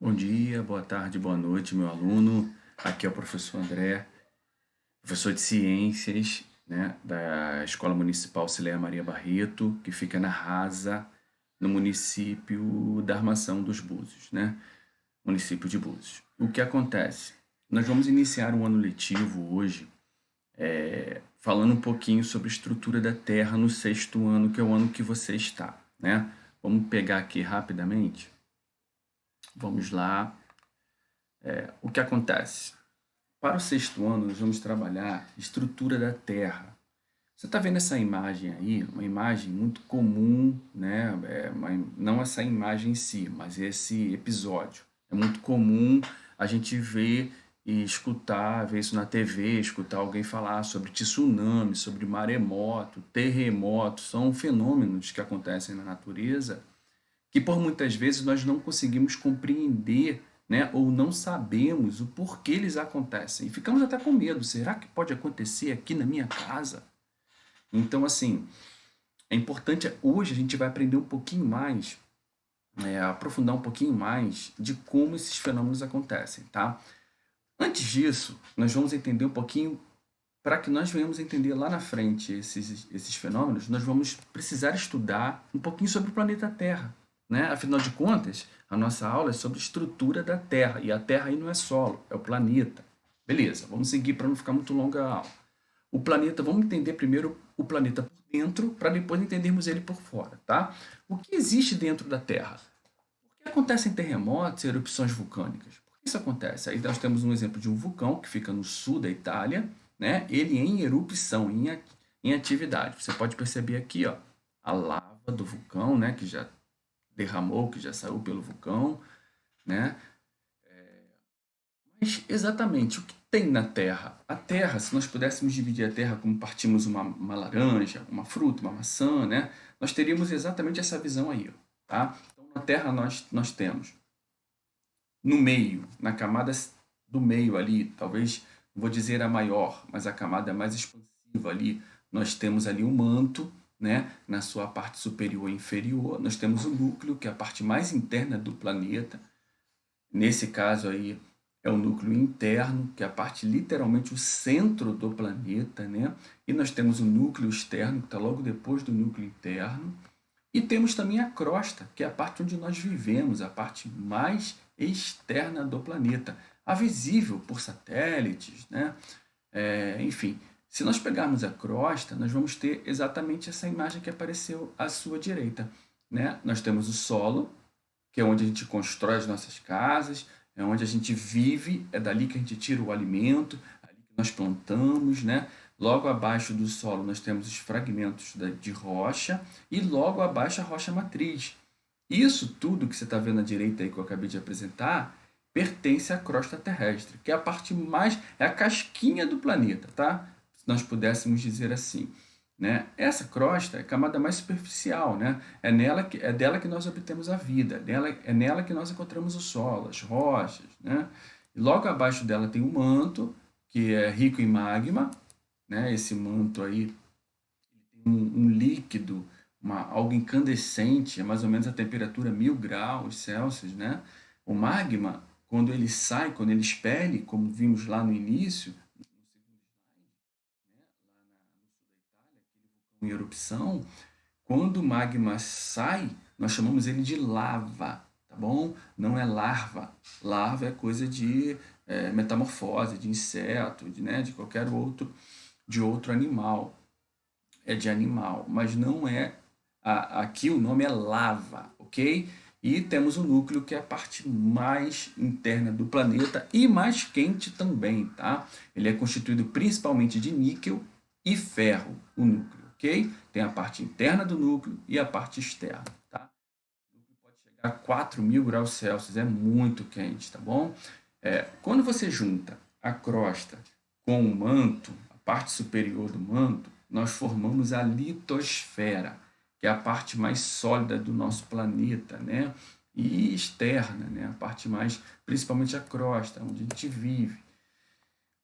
Bom dia, boa tarde, boa noite, meu aluno. Aqui é o professor André, professor de ciências, né, da Escola Municipal Cileia Maria Barreto, que fica na Rasa, no município da Armação dos Búzios, né, município de Búzios. O que acontece? Nós vamos iniciar um ano letivo hoje, falando um pouquinho sobre a estrutura da Terra no sexto ano, que é o ano que você está, né? Vamos pegar aqui rapidamente. Vamos lá. O que acontece? Para o sexto ano, nós vamos trabalhar estrutura da Terra. Você está vendo essa imagem aí? Uma imagem muito comum, né? Não essa imagem em si, mas esse episódio. É muito comum a gente ver e escutar, ver isso na TV, escutar alguém falar sobre tsunami, sobre maremoto, terremoto. São fenômenos que acontecem na natureza que por muitas vezes nós não conseguimos compreender, né, ou não sabemos o porquê eles acontecem. E ficamos até com medo. Será que pode acontecer aqui na minha casa? Então, assim, é importante, hoje a gente vai aprender um pouquinho mais, aprofundar um pouquinho mais de como esses fenômenos acontecem, tá? Antes disso, nós vamos entender um pouquinho, para que nós venhamos entender lá na frente esses fenômenos, nós vamos precisar estudar um pouquinho sobre o planeta Terra, né? Afinal de contas, a nossa aula é sobre estrutura da Terra, e a Terra aí não é solo, é o planeta. Beleza, vamos seguir para não ficar muito longa a aula. O planeta, vamos entender primeiro o planeta por dentro, para depois entendermos ele por fora, tá? O que existe dentro da Terra? Por que acontecem terremotos e erupções vulcânicas? Por que isso acontece? Aí nós temos um exemplo de um vulcão que fica no sul da Itália, né? Ele em erupção, em atividade. Você pode perceber aqui, ó, a lava do vulcão, né? Que já derramou, que já saiu pelo vulcão, né? Mas exatamente o que tem na Terra? A Terra, se nós pudéssemos dividir a Terra como partimos uma laranja, uma fruta, uma maçã, né? Nós teríamos exatamente essa visão aí, ó, tá? Então, na Terra nós temos no meio, na camada do meio ali, talvez, não vou dizer a maior, mas a camada mais expansiva ali, nós temos ali o manto, né, na sua parte superior e inferior, nós temos o núcleo, que é a parte mais interna do planeta. Nesse caso aí é o núcleo interno, que é a parte literalmente o centro do planeta, né? E nós temos o núcleo externo, que está logo depois do núcleo interno. E temos também a crosta, que é a parte onde nós vivemos, a parte mais externa do planeta, a visível por satélites, né? Enfim, se nós pegarmos a crosta, nós vamos ter exatamente essa imagem que apareceu à sua direita, né? Nós temos o solo, que é onde a gente constrói as nossas casas, é onde a gente vive, é dali que a gente tira o alimento, é ali que nós plantamos, né? Logo abaixo do solo nós temos os fragmentos de rocha e logo abaixo a rocha matriz. Isso tudo que você está vendo à direita aí que eu acabei de apresentar pertence à crosta terrestre, que é a parte mais, é a casquinha do planeta, tá? Se nós pudéssemos dizer assim, né? Essa crosta é a camada mais superficial, né? É dela que nós obtemos a vida, é nela que nós encontramos o solo, as rochas, né? E logo abaixo dela tem o manto, que é rico em magma, né? Esse manto aí tem um líquido, algo incandescente, é mais ou menos a temperatura 1000 graus Celsius, né? O magma, quando ele sai, quando ele expele, como vimos lá no início, em erupção, quando o magma sai, nós chamamos ele de lava, tá bom? Não é larva. Larva é coisa de metamorfose, de inseto, né, de outro animal. É de animal, mas não é. Aqui o nome é lava, ok? E temos o núcleo, que é a parte mais interna do planeta e mais quente também, tá? Ele é constituído principalmente de níquel e ferro, o núcleo, ok? Tem a parte interna do núcleo e a parte externa, tá? O núcleo pode chegar a 4000 graus Celsius, é muito quente, tá bom? Quando você junta a crosta com o manto, a parte superior do manto, nós formamos a litosfera, que é a parte mais sólida do nosso planeta, né? E externa, né? A parte mais, principalmente a crosta, onde a gente vive.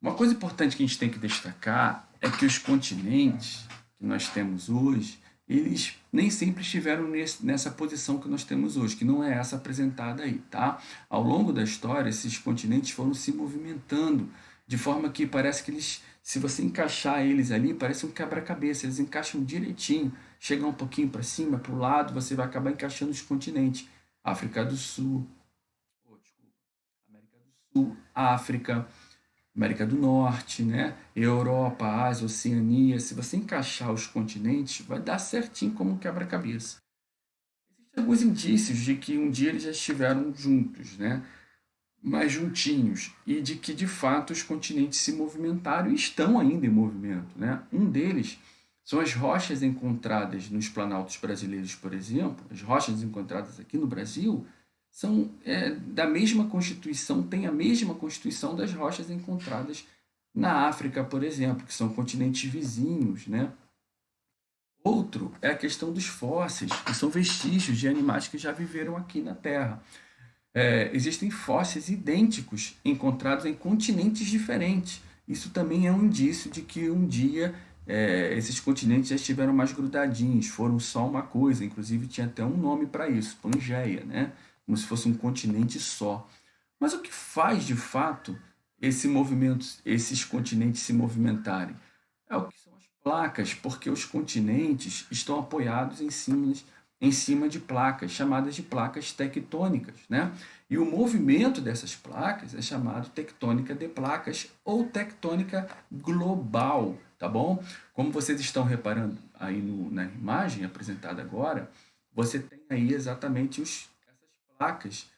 Uma coisa importante que a gente tem que destacar é que os continentes que nós temos hoje, eles nem sempre estiveram nessa posição que nós temos hoje, que não é essa apresentada aí, tá? Ao longo da história, esses continentes foram se movimentando de forma que parece que eles, se você encaixar eles ali, parece um quebra-cabeça, eles encaixam direitinho, chegam um pouquinho para cima, para o lado, você vai acabar encaixando os continentes. África do Sul, desculpa, América do Sul, África, América do Norte, né? Europa, Ásia, Oceania. Se você encaixar os continentes, vai dar certinho como um quebra-cabeça. Existem alguns indícios de que um dia eles já estiveram juntos, né? Mais juntinhos, e de que de fato os continentes se movimentaram e estão ainda em movimento, né? Um deles são as rochas encontradas nos planaltos brasileiros, por exemplo. As rochas encontradas aqui no Brasil são da mesma constituição, têm a mesma constituição das rochas encontradas na África, por exemplo, que são continentes vizinhos, né? Outro é a questão dos fósseis, que são vestígios de animais que já viveram aqui na Terra. Existem fósseis idênticos encontrados em continentes diferentes. Isso também é um indício de que um dia esses continentes já estiveram mais grudadinhos, foram só uma coisa. Inclusive tinha até um nome para isso, Pangeia, né? Como se fosse um continente só. Mas o que faz de fato esse movimento, esses continentes se movimentarem? É o que são as placas, porque os continentes estão apoiados em cima de placas, chamadas de placas tectônicas, né? E o movimento dessas placas é chamado tectônica de placas ou tectônica global, tá bom? Como vocês estão reparando aí na imagem apresentada agora, você tem aí exatamente essas placas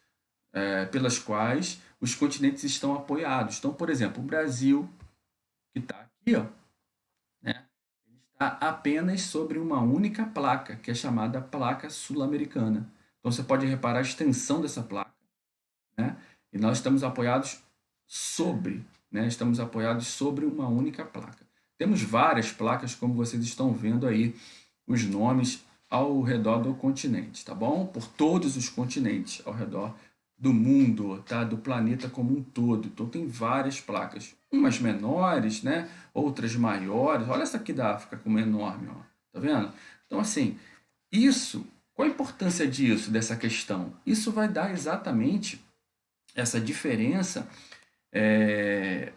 pelas quais os continentes estão apoiados. Então, por exemplo, o Brasil, que está aqui, ó, né, ele está apenas sobre uma única placa, que é chamada placa sul-americana. Então, você pode reparar a extensão dessa placa, né, e nós estamos apoiados estamos apoiados sobre uma única placa. Temos várias placas, como vocês estão vendo aí, os nomes ao redor do continente, tá bom? Por todos os continentes ao redor do mundo, tá? Do planeta como um todo. Então tem várias placas, umas menores, né? Outras maiores. Olha essa aqui da África como é enorme, ó. Tá vendo? Então assim, qual a importância disso, dessa questão? Isso vai dar exatamente essa diferença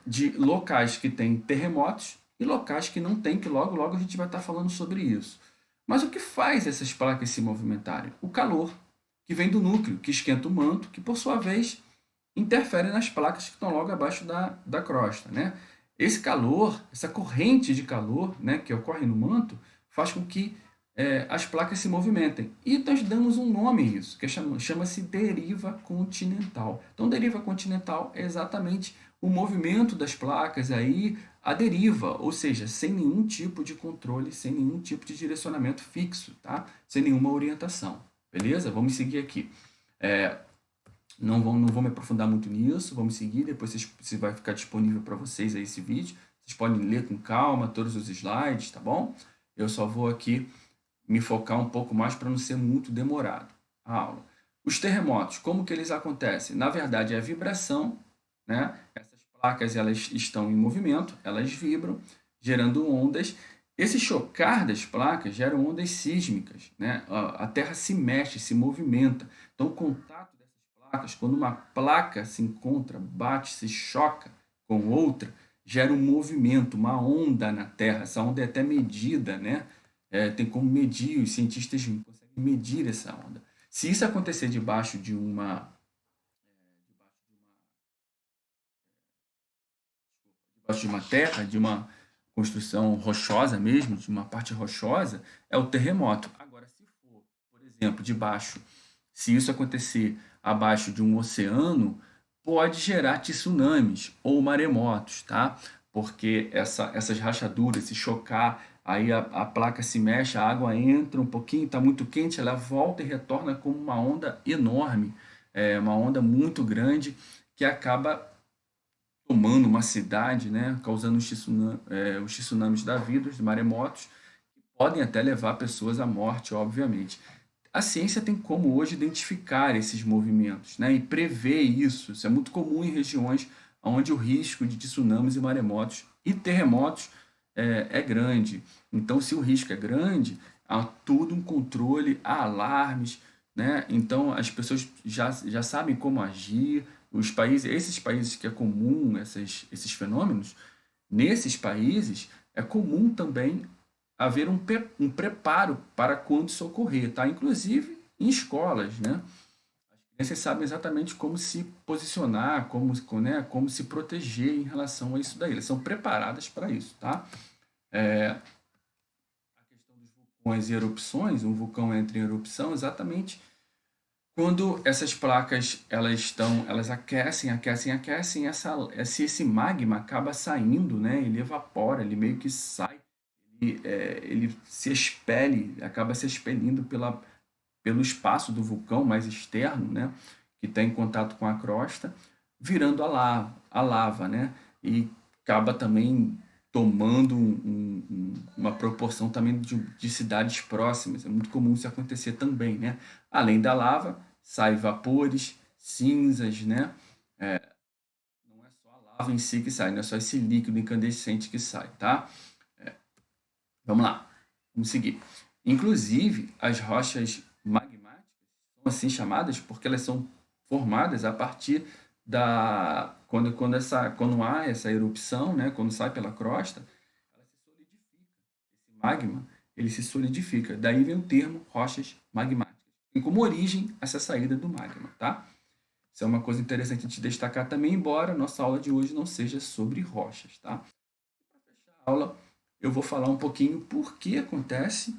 de locais que têm terremotos e locais que não têm, que logo logo a gente vai estar falando sobre isso. Mas o que faz essas placas se movimentarem? O calor, que vem do núcleo, que esquenta o manto, que por sua vez interfere nas placas que estão logo abaixo da crosta, né? Esse calor, essa corrente de calor, né, que ocorre no manto, faz com que as placas se movimentem. E nós damos um nome a isso, que chama-se deriva continental. Então, deriva continental é exatamente o movimento das placas aí, a deriva, ou seja, sem nenhum tipo de controle, sem nenhum tipo de direcionamento fixo, tá? Sem nenhuma orientação. Beleza? Vamos seguir aqui. Não vou me aprofundar muito nisso, vamos seguir, depois se vai ficar disponível para vocês aí esse vídeo. Vocês podem ler com calma todos os slides, tá bom? Eu só vou aqui me focar um pouco mais para não ser muito demorado a aula. Os terremotos, como que eles acontecem? Na verdade, é a vibração, né? Essas placas elas estão em movimento, elas vibram, gerando ondas. Esse chocar das placas gera ondas sísmicas, né? A Terra se mexe, se movimenta. Então, o contato dessas placas, quando uma placa se encontra, bate, se choca com outra, gera um movimento, uma onda na Terra. Essa onda é até medida, né? Tem como medir, os cientistas conseguem medir essa onda. Se isso acontecer debaixo de uma terra, de uma construção rochosa mesmo, de uma parte rochosa, é o terremoto. Agora, se for, por exemplo, se isso acontecer abaixo de um oceano, pode gerar tsunamis ou maremotos, tá? Porque essas rachaduras, se chocar, aí a placa se mexe, a água entra um pouquinho, está muito quente, ela volta e retorna como uma onda enorme, uma onda muito grande que acaba tomando uma cidade, né, causando os tsunamis da vida, os maremotos, que podem até levar pessoas à morte, obviamente. A ciência tem como hoje identificar esses movimentos, né, e prever isso. Isso é muito comum em regiões onde o risco de tsunamis e maremotos e terremotos é grande. Então, se o risco é grande, há todo um controle, há alarmes, né? Então as pessoas já sabem como agir. Os países, esses países que é comum esses fenômenos, nesses países é comum também haver um preparo para quando isso ocorrer, tá? Inclusive em escolas, né? As crianças sabem exatamente como se posicionar, né, como se proteger em relação a isso daí. Elas são preparadas para isso, tá? A questão dos vulcões e erupções, um vulcão entra em erupção exatamente quando essas placas elas aquecem, esse magma acaba saindo, né? Ele evapora, ele meio que sai, ele se expele, acaba se expelindo pelo espaço do vulcão mais externo, né? Que está em contato com a crosta, virando a lava, né? E acaba também tomando uma proporção também de cidades próximas. É muito comum isso acontecer também, né? Além da lava, sai vapores, cinzas, né? Não é só a lava em si que sai, não é só esse líquido incandescente que sai, tá? Vamos lá, vamos seguir. Inclusive, as rochas magmáticas são assim chamadas porque elas são formadas a partir quando há essa erupção, né? Quando sai pela crosta, ela se solidifica. Esse magma, ele se solidifica. Daí vem o termo rochas magmáticas. Tem como origem essa saída do magma, tá? Isso é uma coisa interessante de destacar também, embora nossa aula de hoje não seja sobre rochas, tá? Para fechar a aula, eu vou falar um pouquinho por que acontece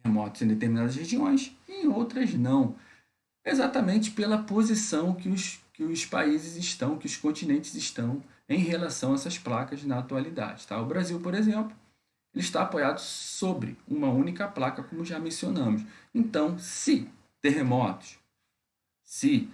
terremotos em determinadas regiões e em outras não. Exatamente pela posição que os países estão, que os continentes estão em relação a essas placas na atualidade. Tá? O Brasil, por exemplo, ele está apoiado sobre uma única placa, como já mencionamos. Então, se terremotos, se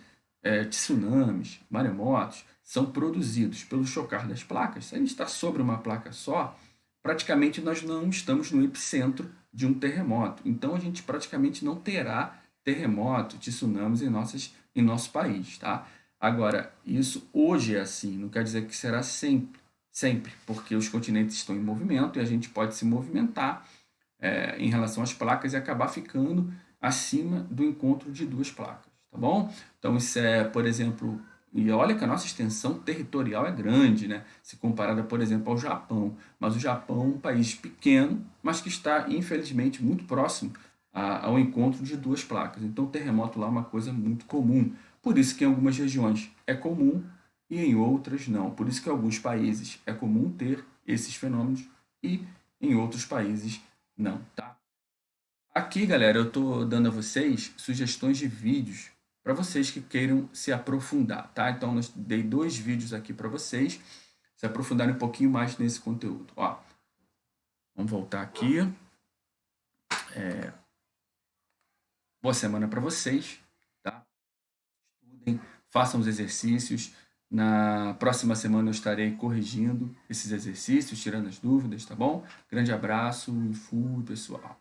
tsunamis, maremotos são produzidos pelo chocar das placas, se a gente está sobre uma placa só, praticamente nós não estamos no epicentro de um terremoto. Então a gente praticamente não terá terremoto, tsunamis em nosso país, tá? Agora, isso hoje é assim, não quer dizer que será sempre, porque os continentes estão em movimento e a gente pode se movimentar em relação às placas e acabar ficando acima do encontro de duas placas, tá bom? Então isso é, por exemplo, e olha que a nossa extensão territorial é grande, né? Se comparada, por exemplo, ao Japão. Mas o Japão é um país pequeno, mas que está, infelizmente, muito próximo ao encontro de duas placas. Então, o terremoto lá é uma coisa muito comum. Por isso que em algumas regiões é comum e em outras não. Por isso que em alguns países é comum ter esses fenômenos e em outros países não, tá? Aqui, galera, eu estou dando a vocês sugestões de vídeos para vocês que queiram se aprofundar, tá? Então, eu dei 2 vídeos aqui para vocês se aprofundarem um pouquinho mais nesse conteúdo. Ó, vamos voltar aqui. Boa semana para vocês, tá? Estudem, façam os exercícios. Na próxima semana eu estarei corrigindo esses exercícios, tirando as dúvidas, tá bom? Grande abraço e fui, pessoal.